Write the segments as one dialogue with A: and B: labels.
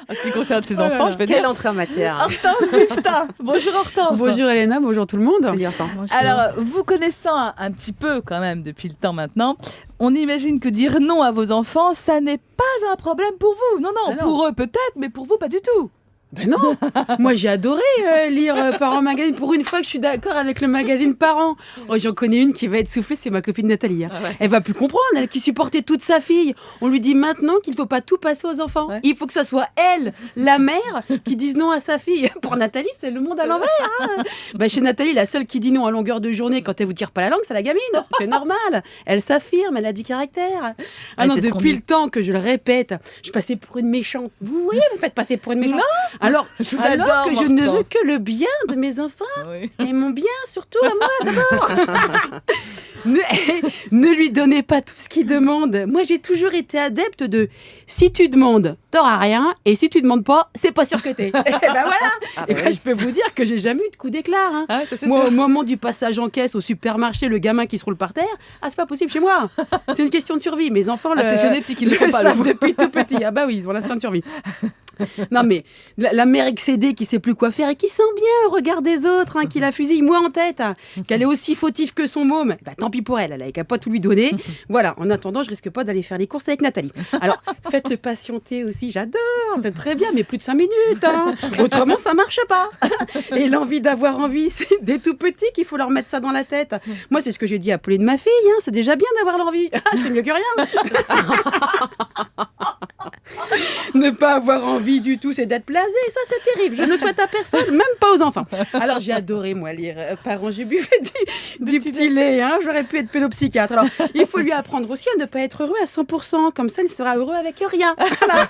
A: en ce qui concerne ses enfants. Je vais
B: Quelle
A: dire
B: entrée en matière.
A: Hortense Rifta. Bonjour Hortense.
C: Bonjour Elena, bonjour tout le monde.
B: Salut Hortense.
A: Alors, vous connaissant un petit peu quand même depuis le temps maintenant, on imagine que dire non à vos enfants, ça n'est pas un problème pour vous. Non,
C: Ah non.
A: pour eux peut-être, mais pour vous pas du tout.
C: Ben non, moi j'ai adoré lire Parents Magazine. Pour une fois que je suis d'accord avec le magazine Parents. Oh, j'en connais une qui va être soufflée, c'est ma copine Nathalie. Hein.
A: Ah ouais.
C: Elle va plus comprendre, elle qui supportait toute sa fille. On lui dit maintenant qu'il ne faut pas tout passer aux enfants.
A: Ouais.
C: Il faut que ça soit elle, la mère, qui dise non à sa fille. Pour Nathalie, c'est le monde à l'envers. Hein. Ben, chez Nathalie, la seule qui dit non à longueur de journée quand elle vous tire pas la langue, c'est la gamine. C'est normal. Elle s'affirme, elle a du caractère. Ah
A: Ouais,
C: non,
A: c'est ce qu'on
C: depuis
A: dit.
C: le temps que je le répète, je passais pour une méchante. Vous voyez, vous me faites passer pour une méchante. Alors,
A: Je vous
C: alors
A: adore,
C: que je ne veux
A: Hortense.
C: que le bien de mes enfants.
A: Oui.
C: Et mon bien, surtout à moi d'abord. ne lui donnez pas tout ce qu'il demande. Moi, j'ai toujours été adepte de si tu demandes, t'auras rien. Et si tu demandes pas, c'est pas sûr que t'es. Et ben voilà. Et ben, je peux vous dire que j'ai jamais eu de coup d'éclat. Hein.
A: Ah, ça, c'est
C: Moi,
A: sûr.
C: au moment du passage en caisse au supermarché, le gamin qui se roule par terre, c'est pas possible chez moi. C'est une question de survie. Mes enfants,
A: Ah, c'est génétique, ils le font pas,
C: savent
A: le-
C: depuis tout petit. Ah bah oui, ils ont l'instinct de survie. Non mais la mère excédée qui sait plus quoi faire et qui sent bien au regard des autres, hein, qui la fusille moi en tête, hein, qu'elle est aussi fautive que son môme, bah tant pis pour elle, elle n'a qu'à pas tout lui donner. Voilà, en attendant, je risque pas d'aller faire les courses avec Nathalie. Alors, faites-le patienter aussi, j'adore, c'est très bien, mais plus de 5 minutes, hein. Autrement ça marche pas. Et l'envie d'avoir envie, c'est des tout petits qu'il faut leur mettre ça dans la tête. Moi, c'est ce que j'ai dit à Pauline, ma fille, hein, c'est déjà bien d'avoir l'envie. C'est mieux que rien. Ne pas avoir envie du tout, c'est d'être blasé. Ça, c'est terrible. Je ne le souhaite à personne, même pas aux enfants. Alors, j'ai adoré, moi, lire Parents. J'ai bu du petit lait. Hein. J'aurais pu être pédopsychiatre. Alors, il faut lui apprendre aussi à ne pas être heureux à 100%. Comme ça, il sera heureux avec rien. Voilà.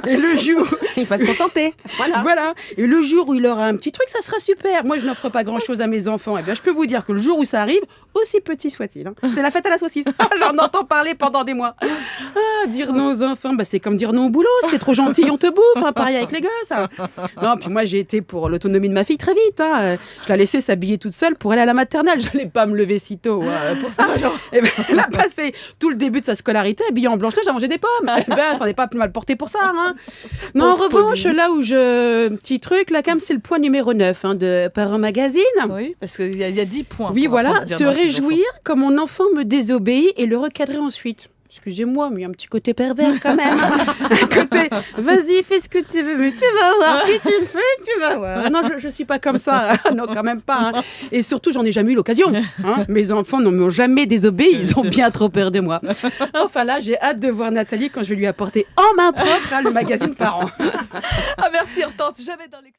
C: Et le jour...
B: Il faut se contenter.
C: Voilà. Et le jour où il aura un petit truc, ça sera super. Moi, je n'offre pas grand-chose à mes enfants. Eh bien, je peux vous dire que le jour où ça arrive, aussi petit soit-il, hein, c'est la fête à la saucisse. J'en entends parler pendant des mois. Ah, dire non aux enfants, bah, c'est comme dire non au boulot. Si t'es trop gentil, on te bouffe. Hein, pareil avec les gosses. Hein. Non, puis moi, j'ai été pour l'autonomie de ma fille très vite. Hein. Je la laissais s'habiller toute seule pour aller à la maternelle. Je n'allais pas me lever si tôt pour ça. Et ben, elle a passé tout le début de sa scolarité habillée en blanche-neige à manger des pommes. Eh ben, ça n'est pas plus mal porté pour ça. Hein. Non, en revanche, là où petit truc, là, quand même, c'est le point numéro 9 hein, de Parents Magazine.
A: Oui, parce qu'il y a 10 points.
C: Oui,
A: pour
C: voilà,
A: apprendre à dire
C: se
A: non à ses
C: réjouir quand mon enfant me désobéit et le recadrer ensuite. Excusez-moi, mais il y a un petit côté pervers quand même. Un côté, vas-y, fais ce que tu veux, mais tu vas voir. Si tu le fais, tu vas voir. Non, je suis pas comme ça. Non, quand même pas. Hein. Et surtout, j'en ai jamais eu l'occasion. Hein. Mes enfants ne m'ont jamais désobéi. Ils ont bien trop peur de moi. Enfin là, j'ai hâte de voir Nathalie quand je vais lui apporter en main propre hein, le magazine Parents.
A: Ah, merci Hortense, jamais dans l'excès.